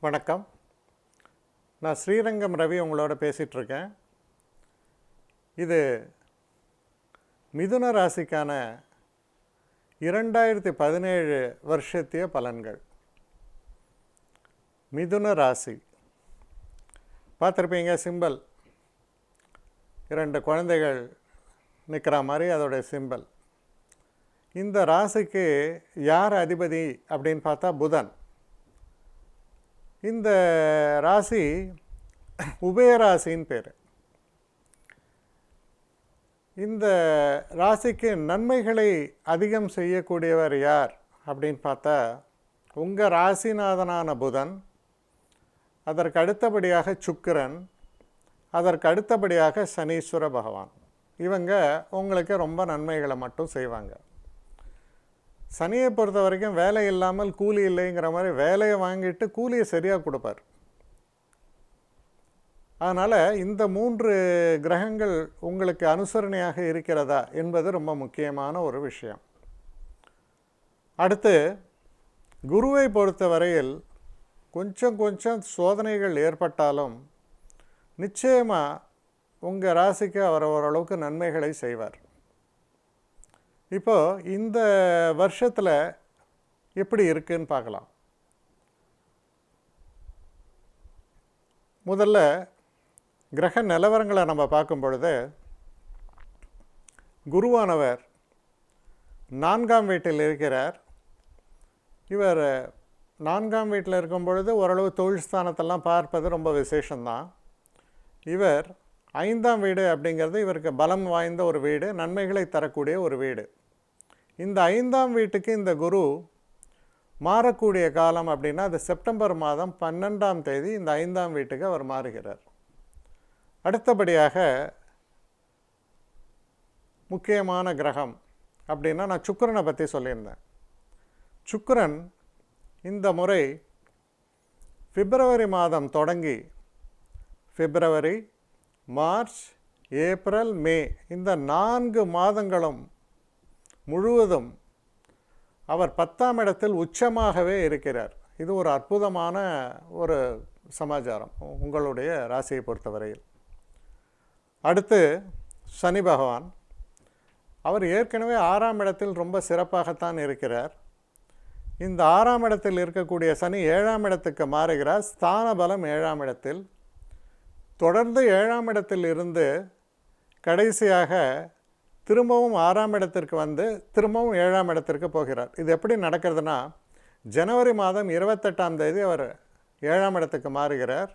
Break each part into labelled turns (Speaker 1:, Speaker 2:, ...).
Speaker 1: வணக்கம். நான் ஸ்ரீரங்கம் ரவி உங்களோட பேசிகிட்ருக்கேன். இது மிதுன ராசிக்கான 2017 வருஷத்திய பலன்கள். மிதுன ராசி பார்த்துருப்பீங்க, சிம்பல் 2 குழந்தைகள் நிற்கிற மாதிரி அதோடைய சிம்பல். இந்த ராசிக்கு யார் அதிபதி அப்படின்னு பார்த்தா புதன். இந்த ராசி உபயராசின்னு பேர். இந்த ராசிக்கு நன்மைகளை அதிகம் செய்யக்கூடியவர் யார் அப்படின்னு பார்த்தா உங்கள் ராசிநாதனான புதன், அதற்கு அடுத்தபடியாக சுக்கிரன், அதற்கு அடுத்தபடியாக சனீஸ்வர பகவான். இவங்க உங்களுக்கு ரொம்ப நன்மைகளை மட்டும் செய்வாங்க. சனியை பொறுத்த வரைக்கும் வேலை இல்லாமல் கூலி இல்லைங்கிற மாதிரி வேலையை வாங்கிட்டு கூலியை சரியாக கொடுப்பார். அதனால் இந்த 3 கிரகங்கள் உங்களுக்கு அனுசரணையாக இருக்கிறதா என்பது ரொம்ப முக்கியமான ஒரு விஷயம். அடுத்து குருவை பொறுத்த வரையில் கொஞ்சம் சோதனைகள் ஏற்பட்டாலும் நிச்சயமாக உங்கள் ராசிக்கு அவர் ஓரளவுக்கு நன்மைகளை செய்வார். இப்போது இந்த வருஷத்தில் எப்படி இருக்குன்னு பார்க்கலாம். முதல்ல கிரக நிலவரங்களை நம்ம பார்க்கும் பொழுது குருவானவர் 4ஆம் வீட்டில் இருக்கிறார். இவர் 4ஆம் வீட்டில் இருக்கும் பொழுது ஓரளவு தொழில் ஸ்தானத்தெல்லாம் பார்ப்பது ரொம்ப விசேஷம்தான். இவர் 5ஆம் வீடு அப்படிங்கிறது இவருக்கு பலம் வாய்ந்த ஒரு வீடு, நன்மைகளை தரக்கூடிய ஒரு வீடு. இந்த 5ஆம் வீட்டுக்கு இந்த குரு மாறக்கூடிய காலம் அப்படின்னா அது செப்டம்பர் மாதம் 12ஆம் தேதி இந்த 5ஆம் வீட்டுக்கு அவர் மாறுகிறார். அடுத்தபடியாக முக்கியமான கிரகம் அப்படின்னா நான் சுக்கிரனை பற்றி சொல்லியிருந்தேன். சுக்கிரன் இந்த முறை பிப்ரவரி மாதம் தொடங்கி பிப்ரவரி, மார்ச், ஏப்ரல், மே இந்த 4 மாதங்களும் முழுவதும் அவர் 10ஆம் இடத்தில் உச்சமாகவே இருக்கிறார். இது ஒரு அற்புதமான ஒரு சமாச்சாரம் உங்களுடைய ராசியை பொறுத்தவரையில். அடுத்து சனி பகவான், அவர் ஏற்கனவே 6ஆம் இடத்தில் ரொம்ப சிறப்பாகத்தான் இருக்கிறார். இந்த 6ஆம் இடத்தில் இருக்கக்கூடிய சனி 7ஆம் இடத்துக்கு மாறுகிறார். ஸ்தான பலம் 7ஆம் இடத்தில். தொடர்ந்து 7ஆம் இடத்தில் இருந்து கடைசியாக திரும்பவும் 6ஆம் இடத்திற்கு வந்து திரும்பவும் 7ஆம் இடத்திற்கு போகிறார். இது எப்படி நடக்கிறதுனா ஜனவரி மாதம் 28ஆம் தேதி அவர் 7ஆம் இடத்துக்கு மாறுகிறார்.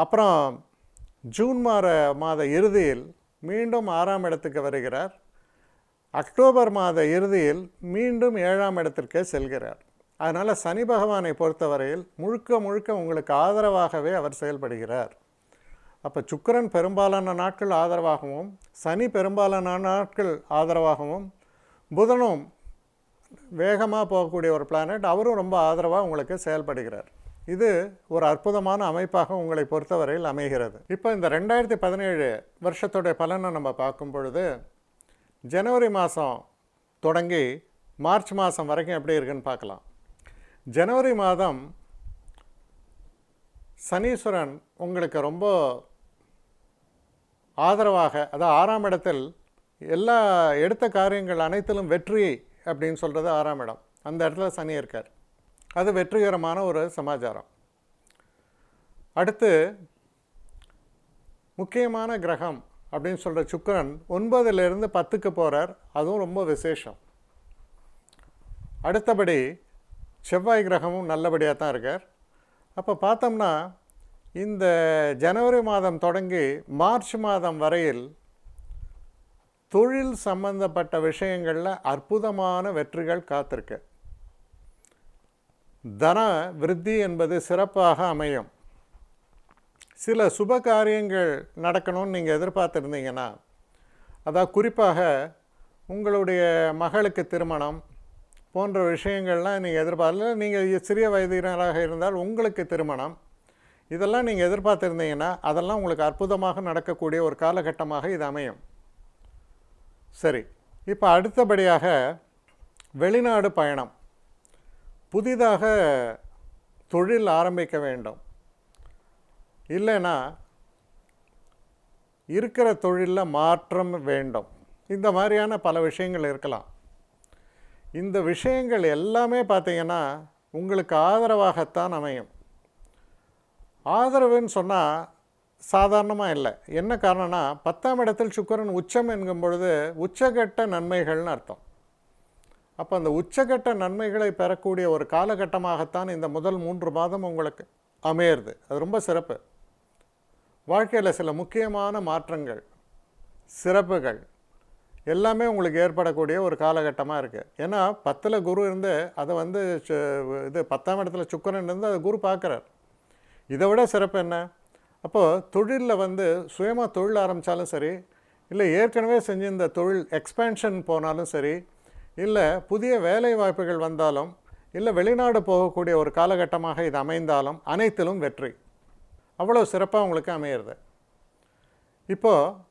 Speaker 1: அப்புறம் ஜூன் மாத இறுதியில் மீண்டும் 6ஆம் இடத்துக்கு வருகிறார். அக்டோபர் மாத இறுதியில் மீண்டும் 7ஆம் இடத்திற்கே செல்கிறார். அதனால் சனி பகவானை பொறுத்தவரையில் முழுக்க உங்களுக்கு ஆதரவாகவே அவர் செயல்படுகிறார். அப்போ சுக்கிரன் பெரும்பாலான நாட்கள் ஆதரவாகவும், சனி பெரும்பாலான நாட்கள் ஆதரவாகவும், புதனும் வேகமாக போகக்கூடிய ஒரு பிளானட், அவரும் ரொம்ப ஆதரவாக உங்களுக்கு செயல்படுகிறார். இது ஒரு அற்புதமான அமைப்பாக உங்களை பொறுத்தவரையில் அமைகிறது. இப்போ இந்த 2017 வருஷத்துடைய பலனை நம்ம பார்க்கும் பொழுது ஜனவரி மாதம் தொடங்கி மார்ச் மாதம் வரைக்கும் எப்படி இருக்குன்னு பார்க்கலாம். ஜனவரி மாதம் சனீஸ்வரன் உங்களுக்கு ரொம்ப ஆதரவாக, அதாவது 6ஆம் இடத்தில் எல்லா எடுத்த காரியங்கள் அனைத்திலும் வெற்றி அப்படின்னு சொல்கிறது 6ஆம் இடம். அந்த இடத்துல சனி இருக்கார். அது வெற்றிகரமான ஒரு சமாச்சாரம். அடுத்து முக்கியமான கிரகம் அப்படின்னு சொல்கிற சுக்கிரன் 9லிருந்து 10க்கு போகிறார். அதுவும் ரொம்ப விசேஷம். அடுத்தபடி செவ்வாய் கிரகமும் நல்லபடியாக தான் இருக்கார். அப்போ பார்த்தோம்னா இந்த ஜனவரி மாதம் தொடங்கி மார்ச் மாதம் வரையில் தொழில் சம்பந்தப்பட்ட விஷயங்களில் அற்புதமான வெற்றிகள் காத்திருக்கு. தன விருத்தி என்பது சிறப்பாக அமையும். சில சுப காரியங்கள் நடக்கணும்னு நீங்கள் எதிர்பார்த்துருந்தீங்கன்னா, அதாவது குறிப்பாக உங்களுடைய மகளுக்கு திருமணம் போன்ற விஷயங்கள்லாம் நீங்கள் எதிர்பார்க்கல. நீங்கள் சிறிய வயதினராக இருந்தால் உங்களுக்கு திருமணம், இதெல்லாம் நீங்கள் எதிர்பார்த்துருந்தீங்கன்னா அதெல்லாம் உங்களுக்கு அற்புதமாக நடக்கக்கூடிய ஒரு காலகட்டமாக இது அமையும். சரி, இப்போ அடுத்தபடியாக வெளிநாடு பயணம். புதிதாக தொழில் ஆரம்பிக்க வேண்டும். இல்லைன்னா இருக்கிற தொழிலில் மாற்றம் வேண்டும். இந்த மாதிரியான பல விஷயங்கள் இருக்கலாம். இந்த விஷயங்கள் எல்லாமே பார்த்திங்கன்னா உங்களுக்கு ஆதரவாகத்தான் அமையும். ஆதரவுன்னு சொன்னால் சாதாரணமாக இல்லை. என்ன காரணம்னா 10ஆம் இடத்தில் சுக்கிரன் உச்சம் என்கும் பொழுது உச்சகட்ட நன்மைகள்னு அர்த்தம். அப்போ அந்த உச்சகட்ட நன்மைகளை பெறக்கூடிய ஒரு காலகட்டமாகத்தான் இந்த முதல் 3 மாதம் உங்களுக்கு அமையிறது. அது ரொம்ப சிறப்பு. வாழ்க்கையில் சில முக்கியமான மாற்றங்கள், சிறப்புகள் எல்லாமே உங்களுக்கு ஏற்படக்கூடிய ஒரு காலகட்டமாக இருக்குது. ஏன்னா 10ல் குரு இருந்து அதை வந்து இது 10ஆம் இடத்துல சுக்கிரன் இருந்து அதை குரு பார்க்குறார். இதை விட சிறப்பு என்ன? அப்போது தொழிலில் வந்து சுயமாக தொழில் ஆரம்பித்தாலும் சரி, இல்லை ஏற்கனவே செஞ்ச இந்த தொழில் எக்ஸ்பேன்ஷன் போனாலும் சரி, இல்லை புதிய வேலை வாய்ப்புகள் வந்தாலும், இல்லை வெளிநாடு போகக்கூடிய ஒரு காலகட்டமாக இது அமைந்தாலும் அனைத்திலும் வெற்றி. அவ்வளோ சிறப்பாக உங்களுக்கு அமையிறது. இப்போது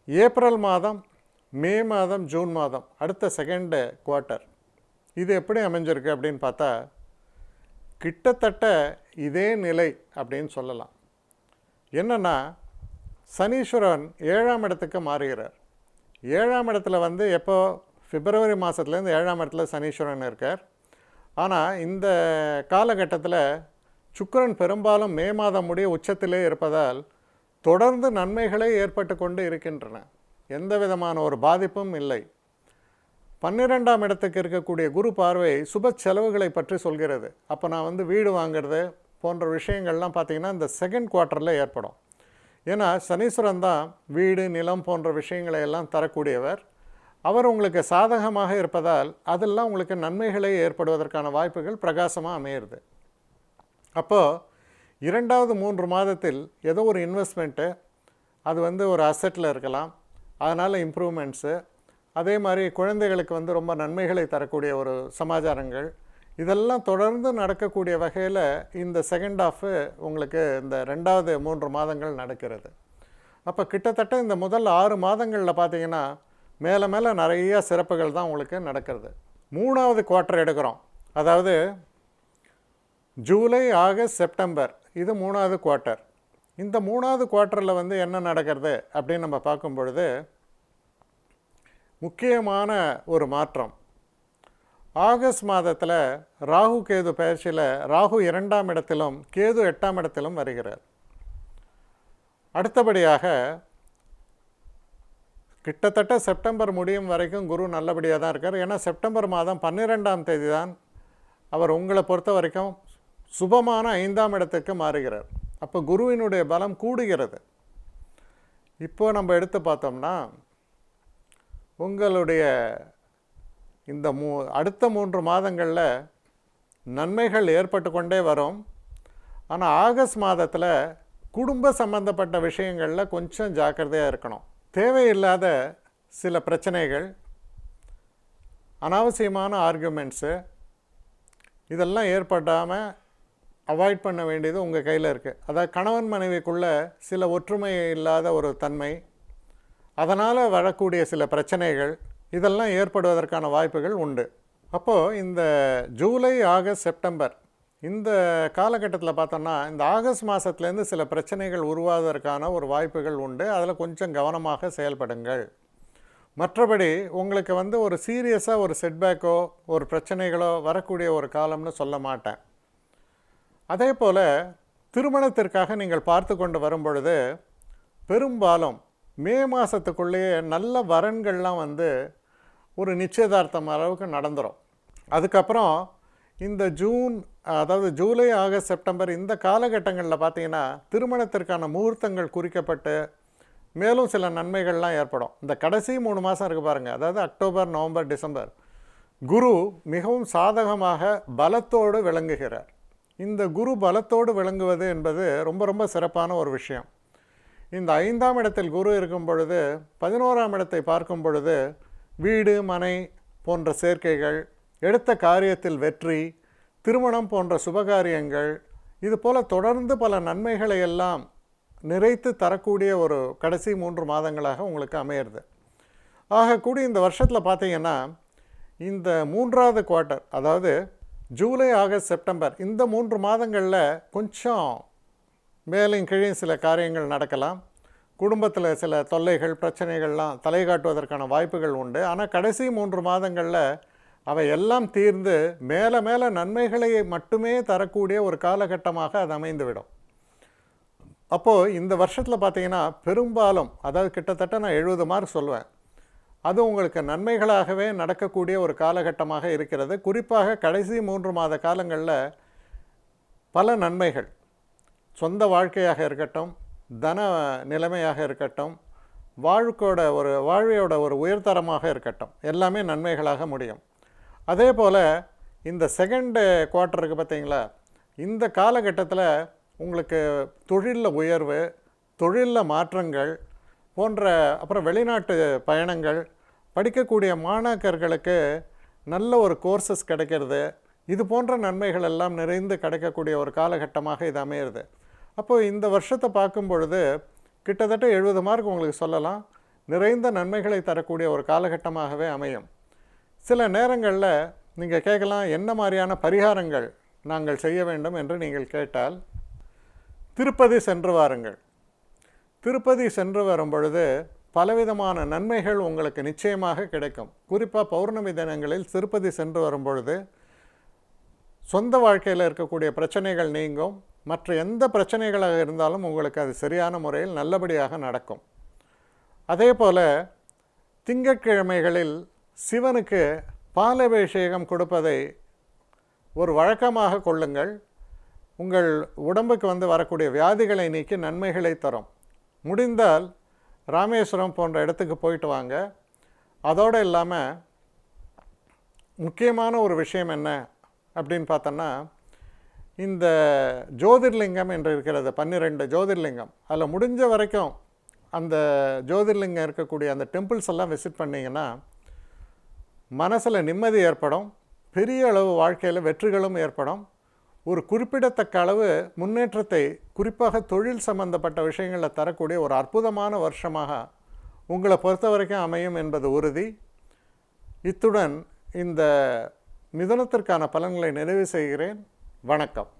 Speaker 1: ஏப்ரல் மாதம், மே மாதம், ஜூன் மாதம், அடுத்த செகண்ட் குவார்ட்டர் இது எப்படி அமைஞ்சிருக்கு அப்படின்னு பார்த்தா கிட்டத்தட்ட இதே நிலை அப்படின்னு சொல்லலாம். என்னென்னா சனீஸ்வரன் 7ஆம் இடத்துக்கு மாறுகிறார். 7ஆம் இடத்துல வந்து எப்போ பிப்ரவரி மாதத்துலேருந்து 7ஆம் இடத்துல சனீஸ்வரன் இருக்கார். ஆனால் இந்த காலகட்டத்தில் சுக்கிரன் பெரும்பாலும் மே மாதம் முடிய உச்சத்திலே இருப்பதால் தொடர்ந்து நன்மைகளே ஏற்பட்டு கொண்டு இருக்கின்றன. எந்த விதமான ஒரு பாதிப்பும் இல்லை. 12ஆம் இடத்துக்கு இருக்கக்கூடிய குரு பார்வை சுப செலவுகளை பற்றி சொல்கிறது. அப்போ நான் வந்து வீடு வாங்கிறது போன்ற விஷயங்கள்லாம் பார்த்திங்கன்னா இந்த செகண்ட் குவார்ட்டரில் ஏற்படும். ஏன்னா சனீஸ்வரன் தான் வீடு, நிலம் போன்ற விஷயங்களை எல்லாம் தரக்கூடியவர். அவர் உங்களுக்கு சாதகமாக இருப்பதால் அதெல்லாம் உங்களுக்கு நன்மைகளே ஏற்படுவதற்கான வாய்ப்புகள் பிரகாசமாக அமையிறது. அப்போது 2வது 3 மாதத்தில் ஏதோ ஒரு இன்வெஸ்ட்மெண்ட்டு, அது வந்து ஒரு அசெட்டில் இருக்கலாம், அதனால் இம்ப்ரூவ்மெண்ட்ஸு, அதே மாதிரி குழந்தைகளுக்கு வந்து ரொம்ப நன்மைகளை தரக்கூடிய ஒரு சமாச்சாரங்கள், இதெல்லாம் தொடர்ந்து நடக்கக்கூடிய வகையில் இந்த செகண்ட் ஆஃபு உங்களுக்கு இந்த 2வது 3 மாதங்கள் நடக்கிறது. அப்போ கிட்டத்தட்ட இந்த முதல் 6 மாதங்களில் பார்த்திங்கன்னா மேலே மேலே நிறைய சிறப்புகள் தான் உங்களுக்கு நடக்கிறது. 3வது குவார்ட்டர் எடுக்கிறோம். அதாவது ஜூலை, ஆகஸ்ட், செப்டம்பர், இது 3வது குவார்ட்டர். இந்த 3வது குவார்ட்டரில் வந்து என்ன நடக்கிறது அப்படின்னு நம்ம பார்க்கும் பொழுது முக்கியமான ஒரு மாற்றம். ஆகஸ்ட் மாதத்தில் ராகு கேது பயிற்சியில் ராகு 2ஆம் இடத்திலும் கேது 8ஆம் இடத்திலும் வருகிறார். அடுத்தபடியாக கிட்டத்தட்ட செப்டம்பர் முடியும் வரைக்கும் குரு நல்லபடியாக தான் இருக்கார். ஏன்னா செப்டம்பர் மாதம் 12ஆம் தேதி தான் அவர் உங்களை பொறுத்த வரைக்கும் சுபமான 5ஆம் இடத்துக்கு மாறுகிறார். அப்போ குருவினுடைய பலம் கூடுகிறது. இப்போ நம்ம எடுத்து பார்த்தோம்னா உங்களுடைய இந்த அடுத்த 3 மாதங்களில் நன்மைகள் ஏற்பட்டு கொண்டே வரும். ஆனால் ஆகஸ்ட் மாதத்தில் குடும்ப சம்பந்தப்பட்ட விஷயங்களில் கொஞ்சம் ஜாக்கிரதையாக இருக்கணும். தேவையில்லாத சில பிரச்சனைகள், அனாவசியமான ஆர்குமெண்ட்ஸு, இதெல்லாம் ஏற்படாமல் அவாய்ட் பண்ண வேண்டியது உங்கள் கையில் இருக்குது. அதாவது கணவன் மனைவிக்குள்ளே சில ஒற்றுமை இல்லாத ஒரு தன்மை, அதனால் வரக்கூடிய சில பிரச்சனைகள், இதெல்லாம் ஏற்படுவதற்கான வாய்ப்புகள் உண்டு. அப்போது இந்த ஜூலை, ஆகஸ்ட், செப்டம்பர் இந்த காலகட்டத்தில் பார்த்தோம்னா இந்த ஆகஸ்ட் மாதத்துலேருந்து சில பிரச்சனைகள் உருவாவதற்கான ஒரு வாய்ப்புகள் உண்டு. அதில் கொஞ்சம் கவனமாக செயல்படுங்கள். மற்றபடி உங்களுக்கு வந்து ஒரு சீரியஸாக ஒரு செட்பேக்கோ ஒரு பிரச்சனைகளோ வரக்கூடிய ஒரு காலம்னு சொல்ல மாட்டேன். அதே போல் திருமணத்திற்காக நீங்கள் பார்த்து கொண்டு வரும் பொழுது பெரும்பாலும் மே மாதத்துக்குள்ளேயே நல்ல வரன்கள்லாம் வந்து ஒரு நிச்சயதார்த்தம் அளவுக்கு நடந்துடும். அதுக்கப்புறம் இந்த அதாவது ஜூலை, ஆகஸ்ட், செப்டம்பர் இந்த காலகட்டங்களில் பார்த்திங்கன்னா திருமணத்திற்கான முகூர்த்தங்கள் குறிக்கப்பட்டு மேலும் சில நன்மைகள்லாம் ஏற்படும். இந்த கடைசி 3 மாதம் இருக்குது பாருங்கள், அதாவது அக்டோபர், நவம்பர், டிசம்பர், குரு மிகவும் சாதகமாக பலத்தோடு விளங்குகிறார். இந்த குரு பலத்தோடு விளங்குவது என்பது ரொம்ப ரொம்ப சிறப்பான ஒரு விஷயம். இந்த 5ஆம் இடத்தில் குரு இருக்கும் பொழுது 11ஆம் இடத்தை பார்க்கும் பொழுது வீடு, மனை போன்ற சேர்க்கைகள், எடுத்த காரியத்தில் வெற்றி, திருமணம் போன்ற சுபகாரியங்கள், இது போல் தொடர்ந்து பல நன்மைகளை எல்லாம் நிறைத்து தரக்கூடிய ஒரு கடைசி 3 மாதங்களாக உங்களுக்கு அமையிறது. ஆகக்கூடி இந்த வருஷத்தில் பார்த்திங்கன்னா இந்த 3வது குவார்ட்டர், அதாவது ஜூலை, ஆகஸ்ட், செப்டம்பர் இந்த 3 மாதங்களில் கொஞ்சம் மேலும் கீழையும் சில காரியங்கள் நடக்கலாம். குடும்பத்தில் சில தொல்லைகள், பிரச்சனைகள்லாம் தலை காட்டுவதற்கான வாய்ப்புகள் உண்டு. ஆனால் கடைசி 3 மாதங்களில் அவை எல்லாம் தீர்ந்து மேலே மேலே நன்மைகளை மட்டுமே தரக்கூடிய ஒரு காலகட்டமாக அது அமைந்துவிடும். அப்போது இந்த வருஷத்தில் பார்த்தீங்கன்னா பெரும்பாலும், அதாவது கிட்டத்தட்ட நான் 70 மார்க் சொல்லுவேன், அது உங்களுக்கு நன்மைகளாகவே நடக்கக்கூடிய ஒரு காலகட்டமாக இருக்கிறது. குறிப்பாக கடைசி 3 மாத காலங்களில் பல நன்மைகள், சொந்த வாழ்க்கையாக இருக்கட்டும், தன நிலைமையாக இருக்கட்டும், வாழ்வையோட ஒரு உயர்தரமாக இருக்கட்டும், எல்லாமே நன்மைகளாக முடியும். அதே போல் இந்த செகண்ட் குவார்ட்டருக்கு பார்த்தீங்களா, இந்த காலகட்டத்தில் உங்களுக்கு தொழிலில் உயர்வு, தொழிலில் மாற்றங்கள் போன்ற, அப்புறம் வெளிநாட்டு பயணங்கள், படிக்கக்கூடிய மாணாக்கர்களுக்கு நல்ல ஒரு கோர்சஸ் கிடைக்கிறது, இது போன்ற நன்மைகள் எல்லாம் நிறைந்து கிடைக்கக்கூடிய ஒரு காலகட்டமாக இது அமையிறது. அப்போது இந்த வருஷத்தை பார்க்கும் பொழுது கிட்டத்தட்ட 70 மார்க் உங்களுக்கு சொல்லலாம், நிறைந்த நன்மைகளை தரக்கூடிய ஒரு காலகட்டமாகவே அமையும். சில நேரங்களில் நீங்கள் கேட்கலாம், என்ன மாதிரியான பரிகாரங்கள் நாங்கள் செய்ய வேண்டும் என்று நீங்கள் கேட்டால், திருப்பதி சென்று வாருங்கள். திருப்பதி சென்று வரும் பொழுது பலவிதமான நன்மைகள் உங்களுக்கு நிச்சயமாக கிடைக்கும். குறிப்பாக பௌர்ணமி தினங்களில் திருப்பதி சென்று வரும் பொழுது சொந்த வாழ்க்கையில் இருக்கக்கூடிய பிரச்சனைகள் நீங்கும். மற்ற எந்த பிரச்சனைகளாக இருந்தாலும் உங்களுக்கு அது சரியான முறையில் நல்லபடியாக நடக்கும். அதே போல் திங்கட்கிழமைகளில் சிவனுக்கு பாலபிஷேகம் கொடுப்பதை ஒரு வழக்கமாக கொள்ளுங்கள். உங்கள் உடம்புக்கு வரக்கூடிய வியாதிகளை நீக்கி நன்மைகளை தரும். முடிந்தால் ராமேஸ்வரம் போன்ற இடத்துக்கு போயிட்டு வாங்க. அதோடு இல்லாமல் முக்கியமான ஒரு விஷயம் என்ன அப்படின்னு பார்த்தோன்னா, இந்த ஜோதிர்லிங்கம் என்று இருக்கிறது, 12 ஜோதிர்லிங்கம், அதில் முடிஞ்ச வரைக்கும் அந்த ஜோதிர்லிங்கம் இருக்கக்கூடிய அந்த டெம்பிள்ஸ் எல்லாம் விசிட் பண்ணிங்கன்னா மனசில் நிம்மதி ஏற்படும், பெரிய அளவு வாழ்க்கையில் வெற்றிகளும் ஏற்படும், ஒரு குறிப்பிடத்தக்க அளவு முன்னேற்றத்தை குறிப்பாக தொழில் சம்பந்தப்பட்ட விஷயங்களில் தரக்கூடிய ஒரு அற்புதமான வருஷமாக உங்களை பொறுத்த வரைக்கும் அமையும் என்பது உறுதி. இத்துடன் இந்த மிதுனத்திற்கான பலன்களை நிறைவு செய்கிறேன். வணக்கம்.